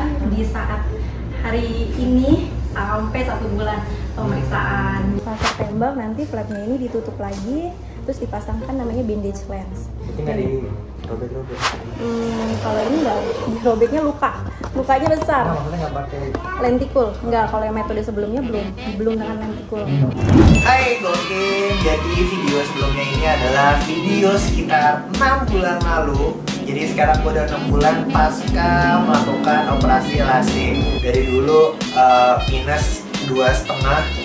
dilakukan di saat hari ini sampai 1 bulan pemeriksaan. Laser tembak nanti flapnya ini ditutup lagi, terus dipasangkan namanya bandage lens. Itu nggak dirobek-robek? Kalau ini nggak dirobeknya, lukanya besar. Nah, maksudnya nggak pakai Lentikul, nggak. Kalau yang metode sebelumnya belum dengan lentikul. Hai Gokin, jadi video sebelumnya ini adalah video sekitar 6 bulan lalu. Jadi sekarang gue udah 6 bulan pasca melakukan operasi LASIK. Dari dulu minus 2,5,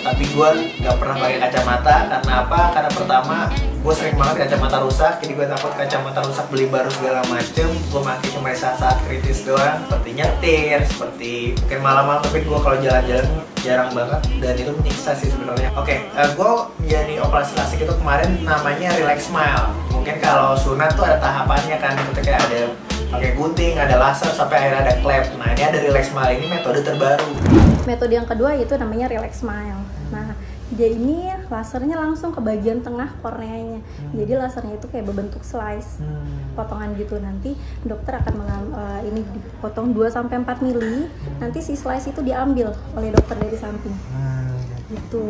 tapi gue nggak pernah pakai kacamata. Karena apa? Karena pertama gue sering banget kacamata rusak, jadi gue takut kacamata rusak beli baru segala macem. Gue pakai cuma saat kritis doang, seperti nyetir, seperti mungkin malam-malam. Tapi gue kalau jalan-jalan jarang banget, dan itu menyiksa sih sebenarnya. Oke, gue menjadi operasi LASIK itu kemarin namanya Relax Smile. Mungkin kalau sunat tuh ada tahapannya kan, ketika ada pakai gunting, ada laser, sampai akhirnya ada klep. Nah ini ada Relax Smile, ini metode terbaru. Metode yang kedua itu namanya Relax Smile. Nah, dia ini lasernya langsung ke bagian tengah korneanya. Jadi lasernya itu kayak berbentuk slice, potongan gitu. Nanti dokter akan ini dipotong 2-4 mili. Nanti si slice itu diambil oleh dokter dari samping. Gitu.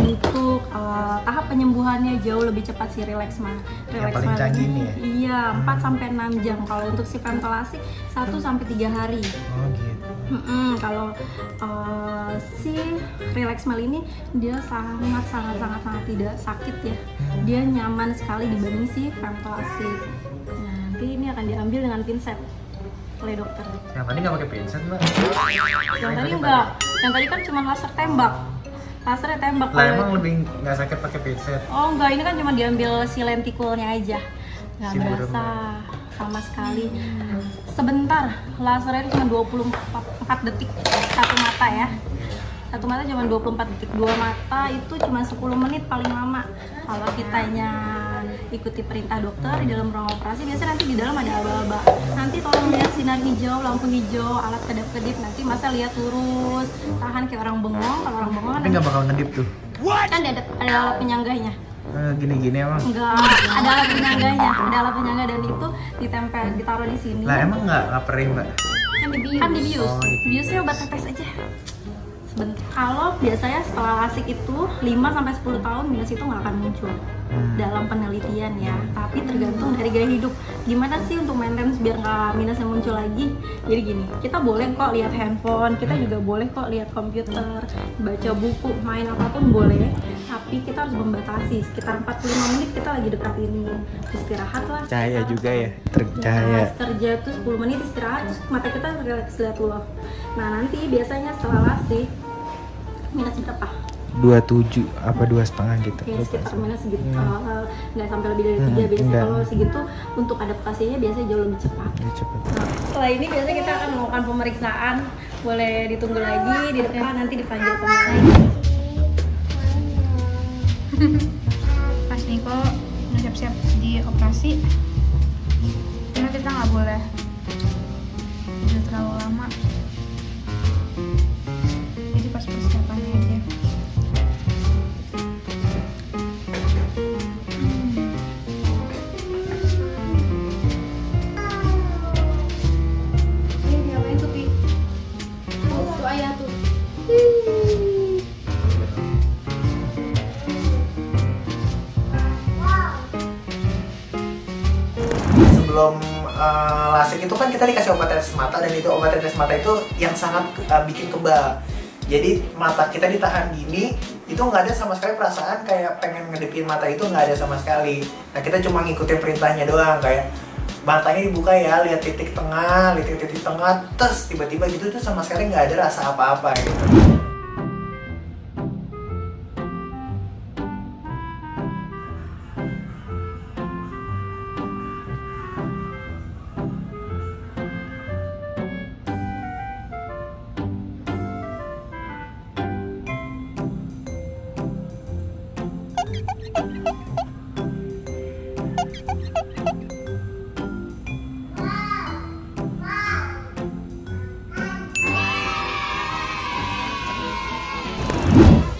Untuk tahap penyembuhannya jauh lebih cepat sih Relax Smile. Yang paling canggih nih ya? Iya, 4-6 jam. Kalau untuk si ventilasi 1-3 hari. Oh gitu. Kalau si Relax Smile ini dia sangat tidak sakit ya. Dia nyaman sekali dibanding si ventilasi. Nah, nanti ini akan diambil dengan pinset oleh dokter. Yang tadi nggak pakai pinset Mbak? Yang tadi enggak. Yang tadi kan cuma laser tembak. Lasernya tembak. Lah emang lebih nggak sakit pakai pinset? Oh enggak, ini kan cuma diambil si lentikulnya aja. Nggak Si berasa sama sekali. Sebentar, lasernya itu cuma 24 detik satu mata ya. Satu mata cuma 24 detik, 2 mata itu cuma 10 menit paling lama. Kalau kitanya ikuti perintah dokter di dalam ruang operasi, biasanya nanti di dalam ada aba-aba. Nanti tolong lihat sinar hijau, lampu hijau, alat kedap-kedip. Nanti masa lihat lurus, tahan kayak orang bengong. Kalau orang bengong Tapi nggak bakal ngedip tuh? kan ada alat penyangganya. Gini-gini emang? Enggak, ada alat penyangganya, dan itu ditempel, ditaruh di sini. Lah emang nggak perih Mbak? Kan dibius. Biusnya obat tetes aja. Kalau biasanya setelah LASIK itu 5-10 tahun minus itu nggak akan muncul dalam penelitian ya, tapi tergantung dari gaya hidup. Gimana sih untuk maintenance biar nggak minusnya muncul lagi? Jadi gini, kita boleh kok lihat handphone, kita juga boleh kok lihat komputer, baca buku, main apapun boleh, tapi kita harus membatasi sekitar 45 menit kita lagi dekat ini, istirahat lah. Cahaya juga ya, tercahaya. Kerja tuh 10 menit istirahat, terus mata kita relax lihat dulu. Nah nanti biasanya setelah LASIK minus berapa? 27 apa 2,5 gitu? Ya sekitar minus segitu, nggak sampai lebih dari 3 biasanya. Kalau segitu untuk adaptasinya biasanya jauh lebih cepat. Nah, setelah ini biasanya kita akan melakukan pemeriksaan, boleh ditunggu lagi di depan, nanti dipanggil teman lagi. Pas Niko siap-siap di operasi, karena kita nggak boleh udah terlalu lama, jadi pas persiapannya aja. Diapain tuh Pi? Tuh ayah tuh. Sebelum LASIK itu kan kita dikasih obat tetes mata, dan itu obat tetes mata itu yang sangat bikin kebal. Jadi mata kita ditahan gini, itu nggak ada sama sekali perasaan kayak pengen ngedipin mata, itu nggak ada sama sekali. Nah kita cuma ngikutin perintahnya doang, kayak matanya dibuka ya, lihat titik tengah, terus tiba-tiba gitu tuh sama sekali nggak ada rasa apa-apa gitu.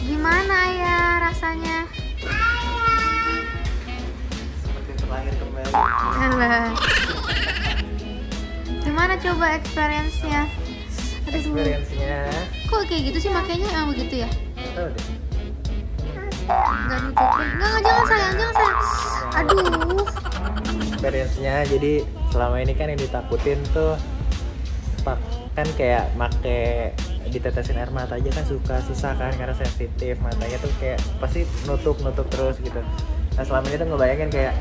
Gimana ya rasanya? Seperti terlahir kembali. Alah. Gimana coba experience-nya? experience-nya. Kok kayak gitu sih makanya begitu ya? Nggak tahu deh. Nggak nutupin. Nggak, jangan sayang. Aduh. Experience-nya jadi selama ini kan yang ditakutin tuh kan kayak make ditetesin air mata aja kan susah kan karena sensitif, matanya tuh kayak pasti nutup terus gitu. Nah selama ini tuh ngebayangin kayak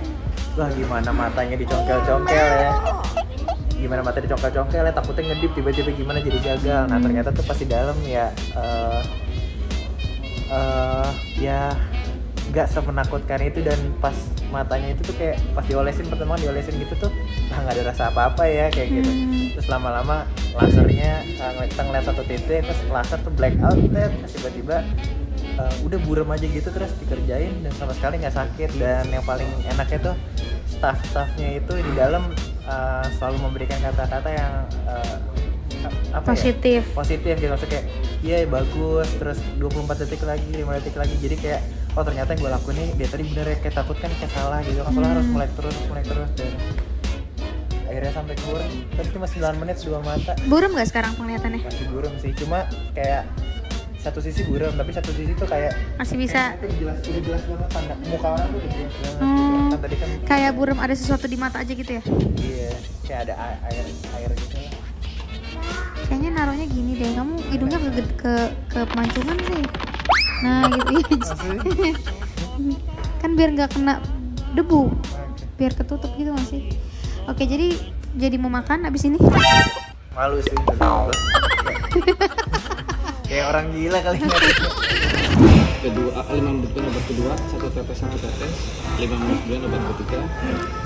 wah gimana matanya dicongkel-congkel ya, gimana mata dicongkel-congkel ya, takutnya ngedip tiba-tiba gimana jadi gagal. Nah ternyata tuh pas di dalam ya ya nggak semenakutkan itu, dan pas matanya itu tuh kayak pas diolesin pertama diolesin gitu tuh nggak ada rasa apa-apa ya kayak gitu. Terus lama-lama lasernya kita ngeliat satu titik, terus laser tuh black out deh, terus tiba-tiba udah buram aja gitu, terus dikerjain dan sama sekali nggak sakit. Dan yang paling enaknya tuh staff-staffnya itu di dalam selalu memberikan kata-kata yang Positif. Positif gitu, maksudnya kayak iya bagus, terus 24 detik lagi, 5 detik lagi, jadi kayak oh ternyata yang gue lakuin nih dia tadi bener ya, kayak takut kan kayak salah gitu kan, soalnya harus mulai terus dan akhirnya sampai buram. Tapi cuma 9 menit 2 mata. Buram nggak sekarang penglihatannya? Masih buram sih, cuma kayak satu sisi buram tapi satu sisi tuh kayak Masih bisa. udah jelas banget tanda muka orang tuh udah jelas banget gitu. Kan tadi kan Kayak buram ada sesuatu di mata aja gitu ya? iya kayak ada air gitu. Kayaknya naruhnya gini deh, kamu hidungnya ke pemancingan sih. Nah gitu ya. Kan biar nggak kena debu, biar ketutup gitu masih. Oke, jadi mau makan abis ini? Malu sih kayak orang gila kali ini. Kedua 5 menit kemudian obat kedua, 1 tetes 1 tetes, 5 menit kemudian obat ketiga,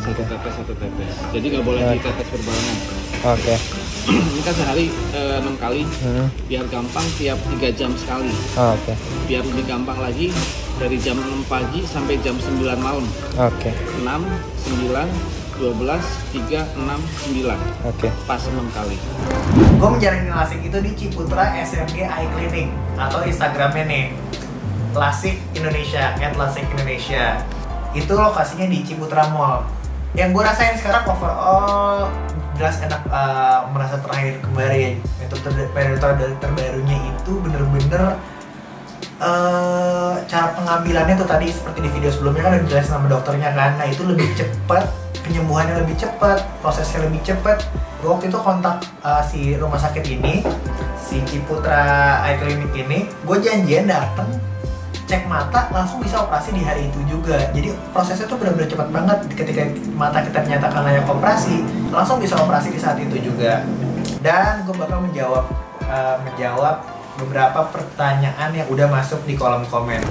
1 tetes 1 tetes. Jadi nggak boleh ditetes berbarengan. Oke. Ini kan sehari 6 kali, biar gampang tiap 3 jam sekali. Oke. Biar lebih gampang lagi dari jam 6 pagi sampai jam 9 malam. Oke. 6, 9, 12, 3, 6, 9. Oke. Pas 6 kali. Gue menjalani lasik itu di Ciputra SMG Eye Clinic atau Instagramnya nih Lasik Indonesia @lasik_Indonesia. Itu lokasinya di Ciputra Mall. Yang gue rasain sekarang overall jelas enak, merasa terlahir kembali. Metode terbarunya itu bener-bener cara pengambilannya tuh tadi seperti di video sebelumnya kan udah dijelasin sama dokternya kan. Nah itu lebih cepat, penyembuhannya lebih cepat, prosesnya lebih cepat. Gue waktu itu kontak si rumah sakit ini, si Ciputra Eye Clinic ini, gue janjian dateng cek mata langsung bisa operasi di hari itu juga. Jadi prosesnya tuh benar-benar cepat banget. Ketika mata kita dinyatakan layak operasi, langsung bisa operasi di saat itu juga. Dan gue bakal menjawab beberapa pertanyaan yang udah masuk di kolom komen.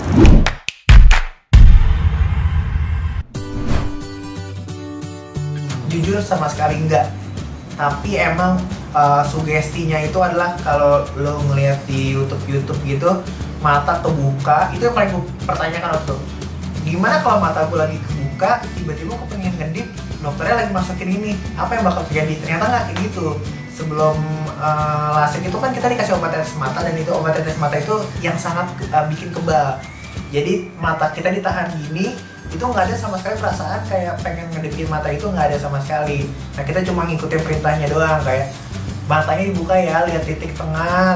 Jujur sama sekali enggak. Tapi emang sugestinya itu adalah kalau lo ngeliat di YouTube gitu, mata kebuka, itu yang paling gue pertanyakan waktu gimana kalau mata gue lagi kebuka, tiba-tiba gue pengen ngedip, dokternya lagi masukin ini, apa yang bakal terjadi? Ternyata nggak kayak gitu. Sebelum lasik itu kan kita dikasih obat tetes mata, dan itu obat tetes mata itu yang sangat bikin kebal. Jadi mata kita ditahan gini, itu nggak ada sama sekali perasaan kayak pengen ngedipin mata, itu nggak ada sama sekali. Nah kita cuma ngikutin perintahnya doang, kayak matanya dibuka ya, lihat titik tengah,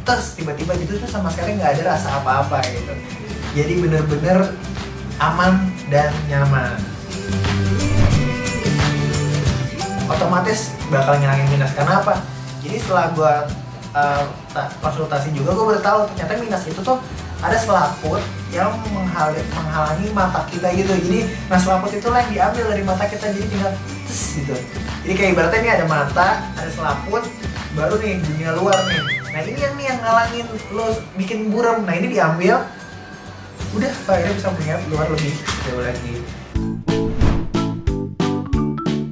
terus tiba-tiba gitu tuh sama sekali nggak ada rasa apa-apa gitu. Jadi bener-bener aman dan nyaman. Otomatis bakal ngilangin minus. Kenapa? Jadi setelah gue konsultasi juga, gue baru tahu ternyata minus itu tuh ada selaput yang menghalangi mata kita gitu. Jadi selaput itulah yang diambil dari mata kita, jadi tinggal gitu. Jadi kayak ibaratnya ini ada mata, ada selaput, baru nih dunia luar nih. Nah ini yang ngalangin lo bikin buram. Nah ini diambil, udah akhirnya bisa melihat luar lebih jauh lagi.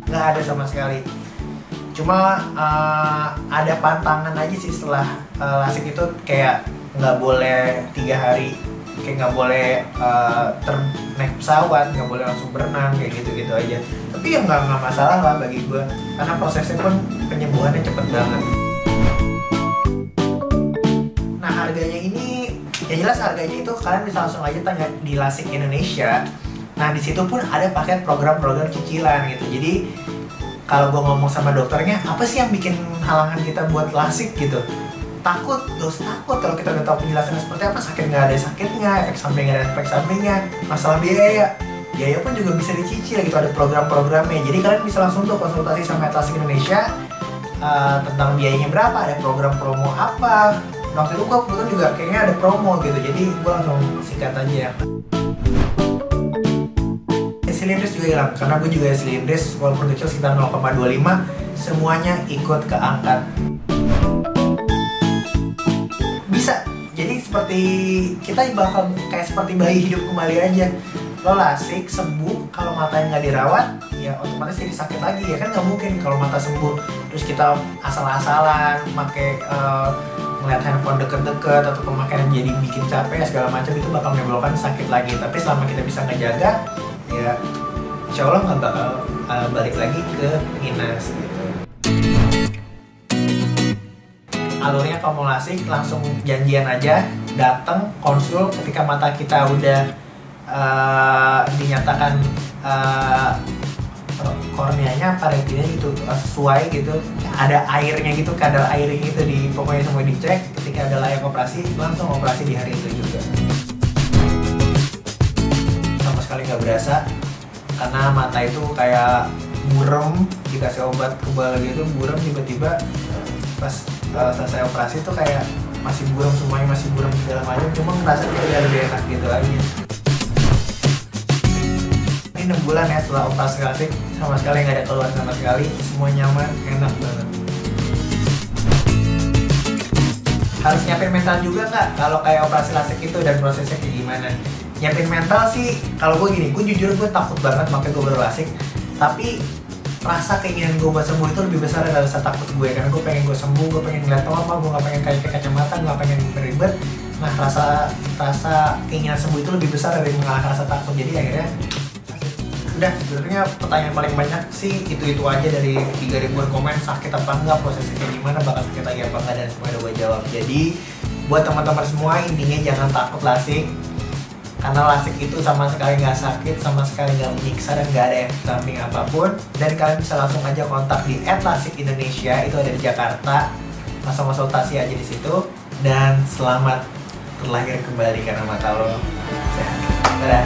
Nggak ada sama sekali. Cuma ada pantangan aja sih setelah lasik itu, kayak nggak boleh 3 hari, kayak nggak boleh naik pesawat, nggak boleh langsung berenang, kayak gitu-gitu aja. Tapi ya nggak masalah lah bagi gue, karena prosesnya pun penyembuhannya cepet banget. Nah harganya ini, yang jelas harganya itu kalian bisa langsung aja tanya di Lasik Indonesia. Nah di situ pun ada paket program-program cicilan gitu. Jadi kalau gue ngomong sama dokternya, apa sih yang bikin halangan kita buat lasik gitu? Takut, gak usah takut. Kalau kita udah tahu penjelasannya seperti apa, sakit nggak ada sakitnya, efek samping nggak ada efek sampingnya, masalah biaya pun juga bisa dicicil gitu, ada program-programnya. Jadi kalian bisa langsung tuh konsultasi sama Atlasik Indonesia tentang biayanya berapa, ada program promo apa. Waktu itu gue kebetulan juga kayaknya ada promo gitu, jadi gue langsung sikat aja ya. Silindris juga hilang, karena gue juga silindris walaupun kecil sekitar 0,25, semuanya ikut keangkat. Bisa, jadi seperti kita bakal kayak seperti bayi hidup kembali aja. Lo lasik, sembuh, kalau matanya nggak dirawat, ya otomatis jadi sakit lagi ya kan. Nggak mungkin kalau mata sembuh terus kita asal-asalan pakai ngeliat handphone deket-deket atau pemakaian jadi bikin capek segala macam, itu bakal menimbulkan sakit lagi. Tapi selama kita bisa ngejaga, ya insya Allah nggak bakal balik lagi ke minus gitu. Alurnya kalau mau lasik langsung janjian aja, datang konsul ketika mata kita udah dinyatakan korneanya apa retinanya gitu sesuai gitu, ada airnya gitu, kadar airnya gitu, di pokoknya semua dicek. Ketika ada layak operasi, langsung operasi di hari itu juga. Sama sekali nggak berasa, karena mata itu kayak burem, dikasih obat kebal gitu, burem, tiba-tiba pas selesai operasi tuh kayak masih burem, semuanya masih burem segala macam, cuma ngerasa kayak lebih enak gitu aja. Ini 6 bulan ya setelah operasi lasik, sama sekali nggak ada keluhan sama sekali, semua nyaman, enak banget. Harus nyiapin mental juga nggak kalau kayak operasi lasik itu dan prosesnya kayak gimana? Nyiapin mental sih, kalau gue gini, gue jujur gue takut banget makanya gue baru lasik, tapi rasa keinginan gue buat sembuh itu lebih besar dari rasa takut gue, karena gue pengen gue sembuh, gue pengen ngeliat apa, gue nggak pengen kayak kacamata, nggak pengen beribet. Nah rasa keinginan sembuh itu lebih besar dari mengalahkan rasa takut. Jadi akhirnya udah, sebenarnya pertanyaan paling banyak sih itu aja dari 3.000-an komen, sakit apa enggak, prosesnya kayak gimana, bakal sakit lagi apa enggak, dan semua udah gue jawab. Jadi buat teman-teman semua, intinya jangan takut lasik, karena lasik itu sama sekali nggak sakit, sama sekali nggak menyiksa, dan nggak ada efek samping apapun. Dan kalian bisa langsung aja kontak di @lasik Indonesia, itu ada di Jakarta, langsung konsultasi aja di situ. Dan selamat terlahir kembali karena mata lo sehat. Dadah.